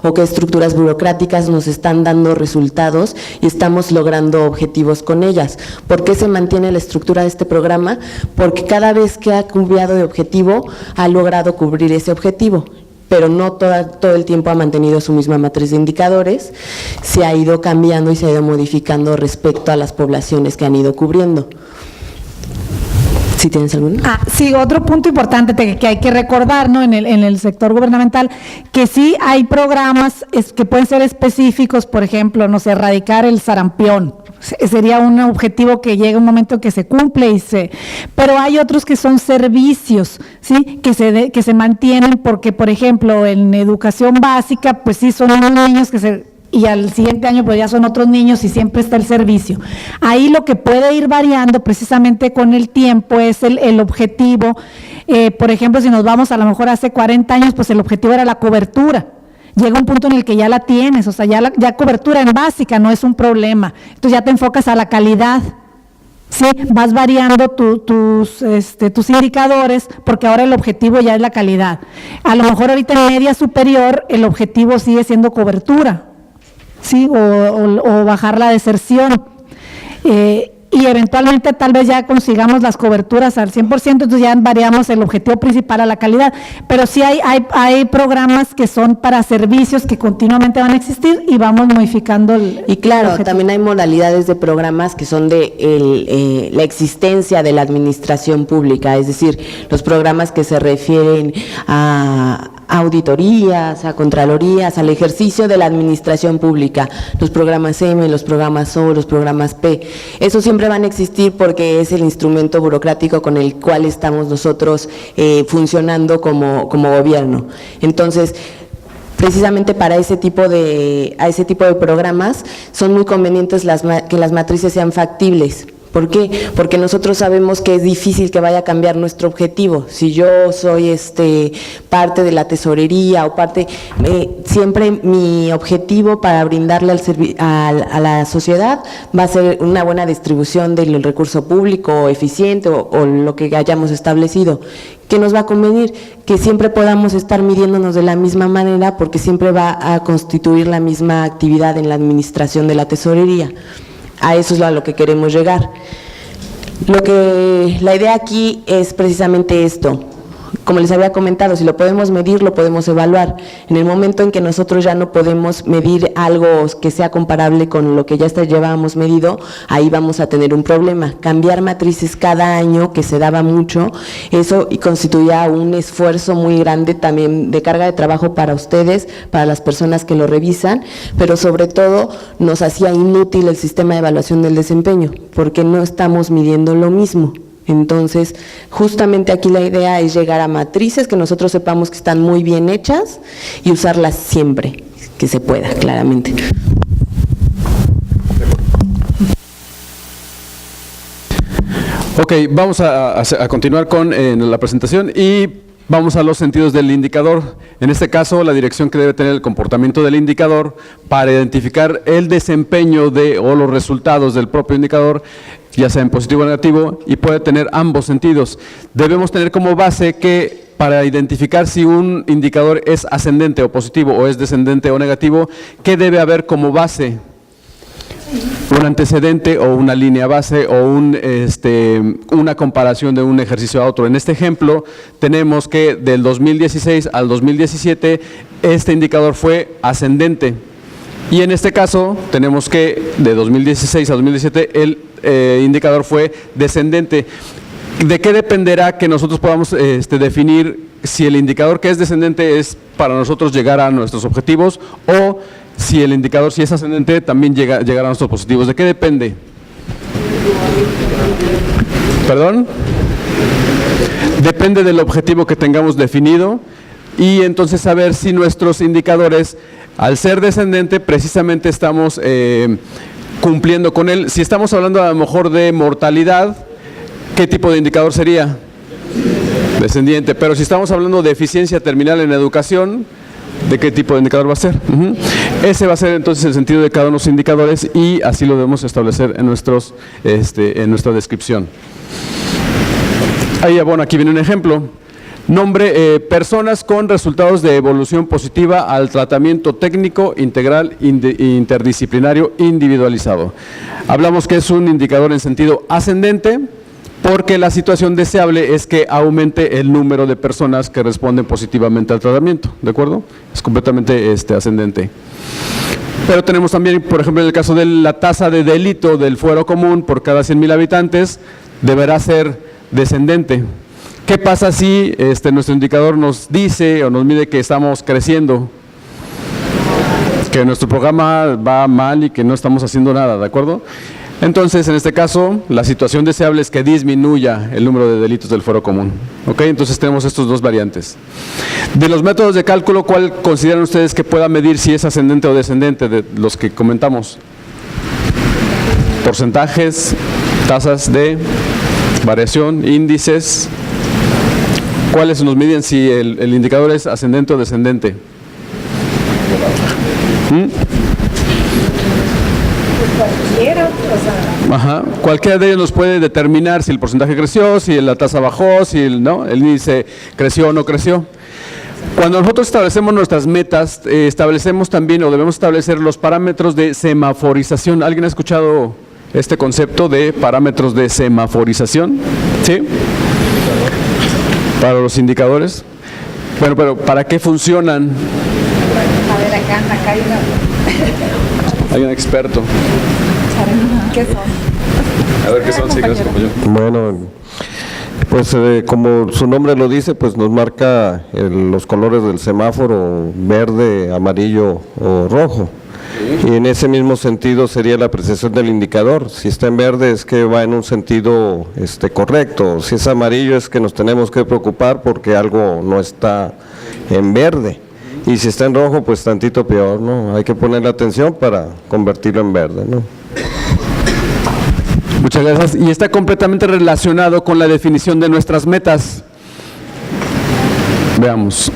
o qué estructuras burocráticas nos están dando resultados y estamos logrando objetivos con ellas. ¿Por qué se mantiene la estructura de este programa? Porque cada vez que ha cambiado de objetivo, ha logrado cubrir ese objetivo, pero no todo el tiempo ha mantenido su misma matriz de indicadores, se ha ido cambiando y se ha ido modificando respecto a las poblaciones que han ido cubriendo. ¿Sí tienes alguno? Sí, otro punto importante que hay que recordar, ¿no? En el sector gubernamental, que sí hay programas que pueden ser específicos, por ejemplo, no sé, erradicar el sarampión. Sería un objetivo que llega un momento que se cumple pero hay otros que son servicios, ¿sí? Que se mantienen porque, por ejemplo, en educación básica, pues sí son unos niños y al siguiente año pues ya son otros niños y siempre está el servicio. Ahí lo que puede ir variando precisamente con el tiempo es el objetivo. Por ejemplo, si nos vamos a lo mejor hace 40 años, pues el objetivo era la cobertura. Llega un punto en el que ya la tienes, o sea, ya cobertura en básica no es un problema. Entonces ya te enfocas a la calidad. Sí, vas variando tus indicadores porque ahora el objetivo ya es la calidad. A lo mejor ahorita en media superior el objetivo sigue siendo cobertura. Sí, o bajar la deserción, y eventualmente tal vez ya consigamos las coberturas al 100%, entonces ya variamos el objetivo principal a la calidad, pero sí hay programas que son para servicios que continuamente van a existir y vamos modificando y claro, también hay modalidades de programas que son de la existencia de la administración pública, es decir, los programas que se refieren a auditorías, a contralorías, al ejercicio de la administración pública, los programas M, los programas O, los programas P, eso siempre van a existir porque es el instrumento burocrático con el cual estamos nosotros funcionando como gobierno. Entonces, precisamente para ese tipo de programas son muy convenientes que las matrices sean factibles. ¿Por qué? Porque nosotros sabemos que es difícil que vaya a cambiar nuestro objetivo. Si yo soy parte de la tesorería o siempre mi objetivo para brindarle a la sociedad va a ser una buena distribución del recurso público eficiente o lo que hayamos establecido. ¿Qué nos va a convenir? Que siempre podamos estar midiéndonos de la misma manera porque siempre va a constituir la misma actividad en la administración de la tesorería. A eso es a lo que queremos llegar. La idea aquí es precisamente esto. Como les había comentado, si lo podemos medir, lo podemos evaluar. En el momento en que nosotros ya no podemos medir algo que sea comparable con lo que ya llevábamos medido, ahí vamos a tener un problema. Cambiar matrices cada año, que se daba mucho, eso constituía un esfuerzo muy grande también de carga de trabajo para ustedes, para las personas que lo revisan, pero sobre todo nos hacía inútil el sistema de evaluación del desempeño, porque no estamos midiendo lo mismo. Entonces, justamente aquí la idea es llegar a matrices que nosotros sepamos que están muy bien hechas y usarlas siempre, que se pueda, claramente. Ok, vamos a continuar con la presentación y vamos a los sentidos del indicador. En este caso, la dirección que debe tener el comportamiento del indicador para identificar el desempeño o los resultados del propio indicador, ya sea en positivo o negativo, y puede tener ambos sentidos. Debemos tener como base que para identificar si un indicador es ascendente o positivo o es descendente o negativo, ¿qué debe haber como base? Un antecedente o una línea base o una comparación de un ejercicio a otro. En este ejemplo tenemos que del 2016 al 2017 este indicador fue ascendente y en este caso tenemos que de 2016 a 2017 el indicador fue descendente. ¿De qué dependerá que nosotros podamos definir si el indicador que es descendente es para nosotros llegar a nuestros objetivos o si el indicador, si es ascendente, también llegará a nuestros positivos? ¿De qué depende? ¿Perdón? Depende del objetivo que tengamos definido y entonces saber si nuestros indicadores, al ser descendente, precisamente estamos cumpliendo con él. Si estamos hablando a lo mejor de mortalidad, ¿qué tipo de indicador sería? Descendiente. Pero si estamos hablando de eficiencia terminal en educación, ¿de qué tipo de indicador va a ser? Ese va a ser entonces el sentido de cada uno de los indicadores y así lo debemos establecer en nuestra descripción. Ahí, bueno, aquí viene un ejemplo. Nombre, personas con resultados de evolución positiva al tratamiento técnico integral interdisciplinario individualizado. Hablamos que es un indicador en sentido ascendente porque la situación deseable es que aumente el número de personas que responden positivamente al tratamiento, ¿de acuerdo? Es completamente ascendente. Pero tenemos también, por ejemplo, en el caso de la tasa de delito del fuero común por cada 100,000 habitantes, deberá ser descendente. ¿Qué pasa si nuestro indicador nos dice o nos mide que estamos creciendo? Que nuestro programa va mal y que no estamos haciendo nada, ¿de acuerdo? Entonces, en este caso, la situación deseable es que disminuya el número de delitos del fuero común. ¿Ok? Entonces tenemos estos dos variantes. De los métodos de cálculo, ¿cuál consideran ustedes que pueda medir si es ascendente o descendente de los que comentamos? Porcentajes, tasas de variación, índices. ¿Cuáles nos miden si el indicador es ascendente o descendente? Ajá. Cualquiera de ellos nos puede determinar si el porcentaje creció, si la tasa bajó, si el índice creció o no creció. Cuando nosotros establecemos nuestras metas, establecemos también o debemos establecer los parámetros de semaforización. ¿Alguien ha escuchado este concepto de parámetros de semaforización? ¿Sí? Para los indicadores. Bueno, pero ¿para qué funcionan? A ver, acá hay una... Hay un experto. ¿Qué son? A ver qué son, sí, gracias, compañero. Bueno, pues como su nombre lo dice, pues nos marca los colores del semáforo, verde, amarillo o rojo. Y en ese mismo sentido sería la apreciación del indicador. Si está en verde es que va en un sentido correcto. Si es amarillo es que nos tenemos que preocupar porque algo no está en verde. Y si está en rojo, pues tantito peor, ¿no? Hay que ponerle atención para convertirlo en verde, ¿no? Muchas gracias. Y está completamente relacionado con la definición de nuestras metas. Veamos.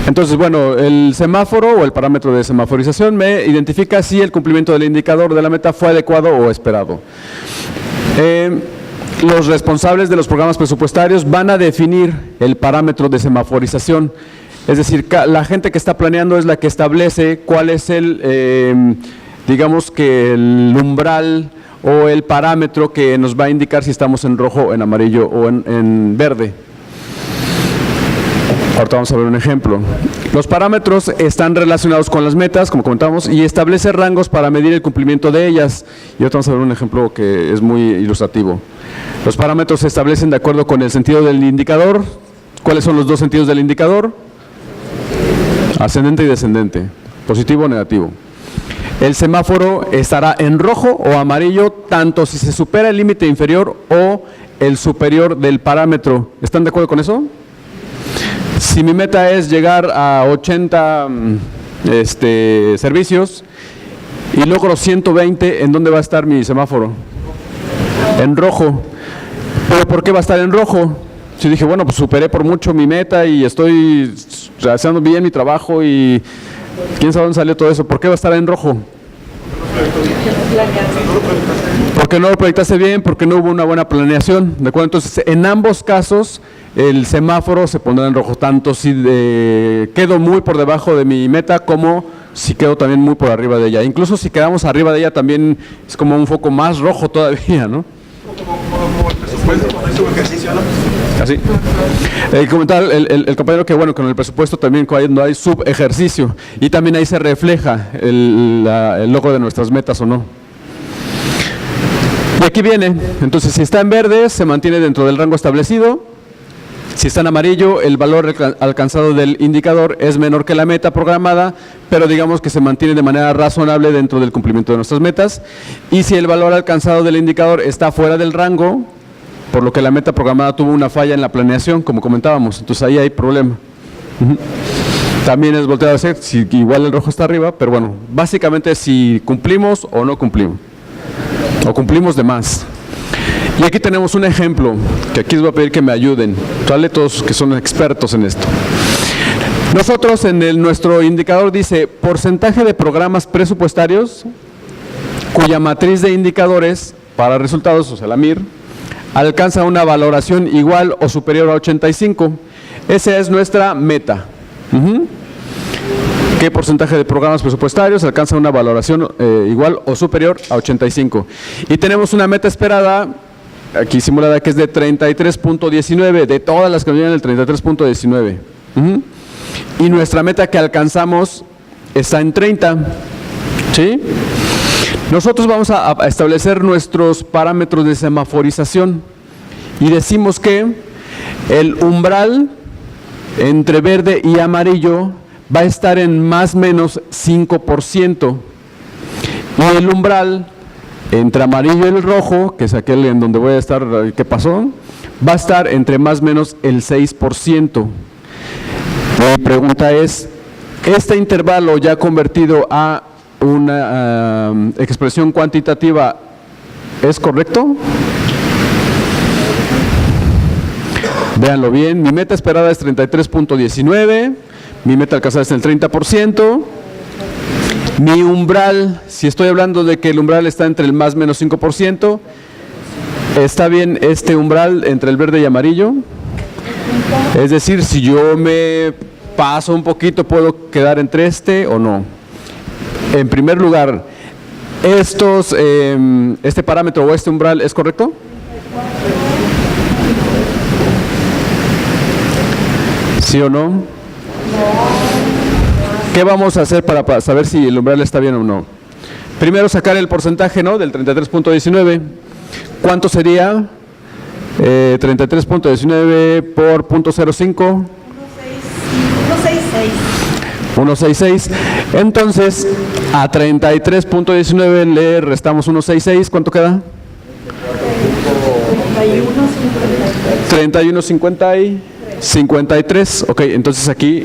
Entonces, bueno, el semáforo o el parámetro de semaforización me identifica si el cumplimiento del indicador de la meta fue adecuado o esperado. Los responsables de los programas presupuestarios van a definir el parámetro de semaforización. Es decir, la gente que está planeando es la que establece cuál es digamos que el umbral o el parámetro que nos va a indicar si estamos en rojo, en amarillo o en verde. Ahorita vamos a ver un ejemplo. Los parámetros están relacionados con las metas, como comentamos, y establece rangos para medir el cumplimiento de ellas. Y ahorita vamos a ver un ejemplo que es muy ilustrativo. Los parámetros se establecen de acuerdo con el sentido del indicador. ¿Cuáles son los dos sentidos del indicador? Ascendente y descendente, positivo o negativo. El semáforo estará en rojo o amarillo tanto si se supera el límite inferior o el superior del parámetro. ¿Están de acuerdo con eso? Si mi meta es llegar a 80 servicios y logro 120, ¿en dónde va a estar mi semáforo? En rojo. ¿Pero por qué va a estar en rojo? Si dije, bueno, pues superé por mucho mi meta y estoy haciendo bien mi trabajo y quién sabe dónde salió todo eso. ¿Por qué va a estar en rojo? Porque no lo proyectaste bien, porque no hubo una buena planeación. ¿De acuerdo? Entonces, en ambos casos, el semáforo se pondrá en rojo, tanto si quedo muy por debajo de mi meta como si quedo también muy por arriba de ella. Incluso si quedamos arriba de ella también es como un foco más rojo todavía, ¿no? Así. Comentaba el compañero que bueno, con el presupuesto también cuando hay subejercicio y también ahí se refleja el logro de nuestras metas o no. Y aquí viene, entonces si está en verde se mantiene dentro del rango establecido. Si está en amarillo, el valor alcanzado del indicador es menor que la meta programada, pero digamos que se mantiene de manera razonable dentro del cumplimiento de nuestras metas. Y si el valor alcanzado del indicador está fuera del rango, por lo que la meta programada tuvo una falla en la planeación, como comentábamos, entonces ahí hay problema. También es volteado a hacer, si igual el rojo está arriba, pero bueno, básicamente si cumplimos o no cumplimos, o cumplimos de más. Y aquí tenemos un ejemplo, que aquí les voy a pedir que me ayuden, todos que son expertos en esto. Nosotros en nuestro indicador dice porcentaje de programas presupuestarios cuya matriz de indicadores para resultados, o sea la MIR, alcanza una valoración igual o superior a 85. Esa es nuestra meta. ¿Qué porcentaje de programas presupuestarios alcanza una valoración igual o superior a 85? Y tenemos una meta esperada, aquí simulada, que es de 33.19, de todas las que nos llegan el 33.19. Y nuestra meta que alcanzamos está en 30. ¿Sí? Nosotros vamos a establecer nuestros parámetros de semaforización y decimos que el umbral entre verde y amarillo va a estar en más o menos 5%. Y el umbral entre amarillo y el rojo, que es aquel en donde voy a estar, ¿qué pasó? Va a estar entre más o menos el 6%. Mi pregunta es, ¿este intervalo ya convertido a una expresión cuantitativa es correcto? Véanlo bien, mi meta esperada es 33.19, mi meta alcanzada es el 30%, mi umbral, si estoy hablando de que el umbral está entre el más o menos 5%, ¿está bien este umbral entre el verde y amarillo? Es decir, si yo me paso un poquito, ¿puedo quedar entre este o no? En primer lugar, este parámetro o este umbral ¿es correcto? ¿Sí o no? ¿Qué vamos a hacer para saber si el umbral está bien o no? Primero sacar el porcentaje, ¿no?, del 33.19. ¿Cuánto sería? 33.19 por 0.05. 166. Entonces, a 33.19 le restamos 166. ¿Cuánto queda? 31.53. Ok, entonces aquí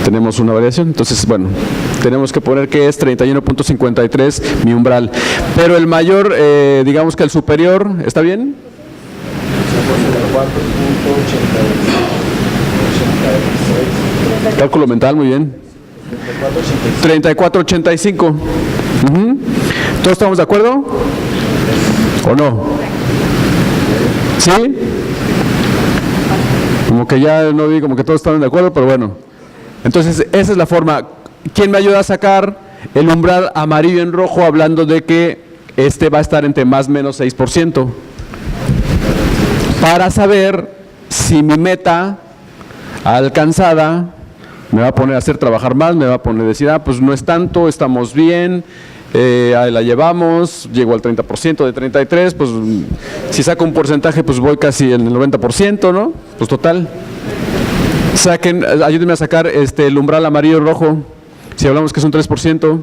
tenemos una variación. Entonces, bueno, tenemos que poner que es 31.53 mi umbral. Pero el mayor, digamos que el superior, ¿está bien? Cálculo mental, muy bien. 34.85. ¿Todos estamos de acuerdo? ¿O no? ¿Sí? Como que ya no vi como que todos están de acuerdo, pero bueno. Entonces, esa es la forma. ¿Quién me ayuda a sacar el umbral amarillo en rojo hablando de que este va a estar entre más o menos 6%? Para saber si mi meta alcanzada me va a poner a hacer trabajar más, me va a poner a decir, pues no es tanto, estamos bien, ahí la llevamos, llego al 30% de 33, pues si saco un porcentaje, pues voy casi en el 90%, ¿no? Pues total. Saquen, ayúdenme a sacar el umbral amarillo rojo, si hablamos que es un 3%.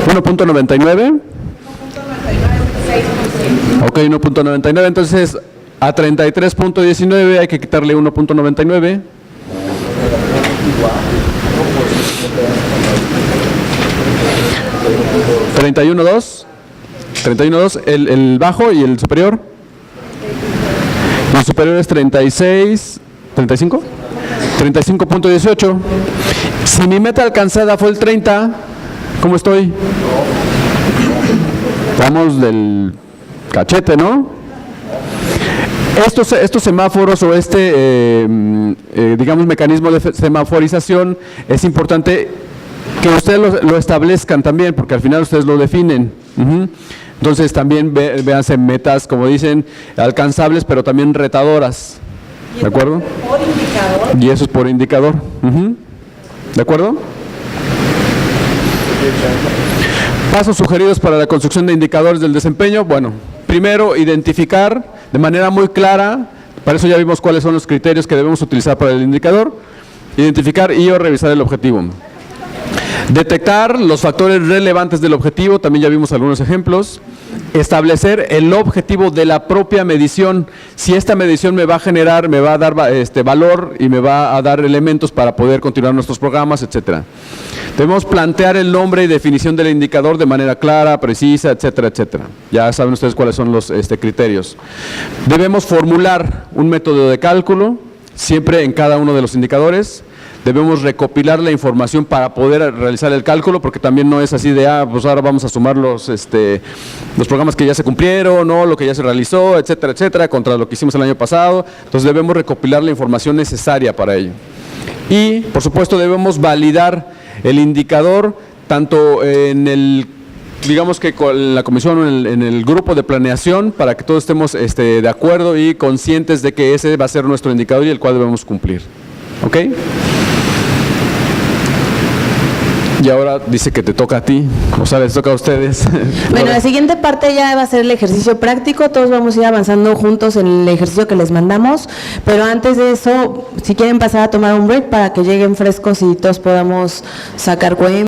1.99. Ok, 1.99, entonces a 33.19 hay que quitarle 1.99. 31.2, el bajo y el superior. El superior es 35. 35.18. Si mi meta alcanzada fue el 30, ¿cómo estoy? Vamos del cachete, ¿no? Estos semáforos o digamos, mecanismo de semaforización es importante que ustedes lo establezcan también, porque al final ustedes lo definen. Entonces también véanse metas, como dicen, alcanzables, pero también retadoras. ¿De acuerdo? Por indicador. Y eso es por indicador. ¿De acuerdo? Pasos sugeridos para la construcción de indicadores del desempeño. Bueno, primero, identificar de manera muy clara, para eso ya vimos cuáles son los criterios que debemos utilizar para el indicador. Identificar y o revisar el objetivo. Detectar los factores relevantes del objetivo, también ya vimos algunos ejemplos. Establecer el objetivo de la propia medición. Si esta medición me va a generar, me va a dar valor y me va a dar elementos para poder continuar nuestros programas, etcétera. Debemos plantear el nombre y definición del indicador de manera clara, precisa, etcétera, etcétera. Ya saben ustedes cuáles son los criterios. Debemos formular un método de cálculo, siempre en cada uno de los indicadores. debemos recopilar la información para poder realizar el cálculo, porque también no es así de, pues ahora vamos a sumar los programas que ya se cumplieron, ¿no? Lo que ya se realizó, etcétera, etcétera, contra lo que hicimos el año pasado. Entonces debemos recopilar la información necesaria para ello. Y, por supuesto, debemos validar el indicador tanto en el, digamos que con la comisión o en el grupo de planeación, para que todos estemos de acuerdo y conscientes de que ese va a ser nuestro indicador y el cual debemos cumplir. ¿Ok? Y ahora dice que te toca a ti, o sea, les toca a ustedes. Bueno, la siguiente parte ya va a ser el ejercicio práctico, todos vamos a ir avanzando juntos en el ejercicio que les mandamos, pero antes de eso, si quieren pasar a tomar un break para que lleguen frescos y todos podamos sacar cuentas.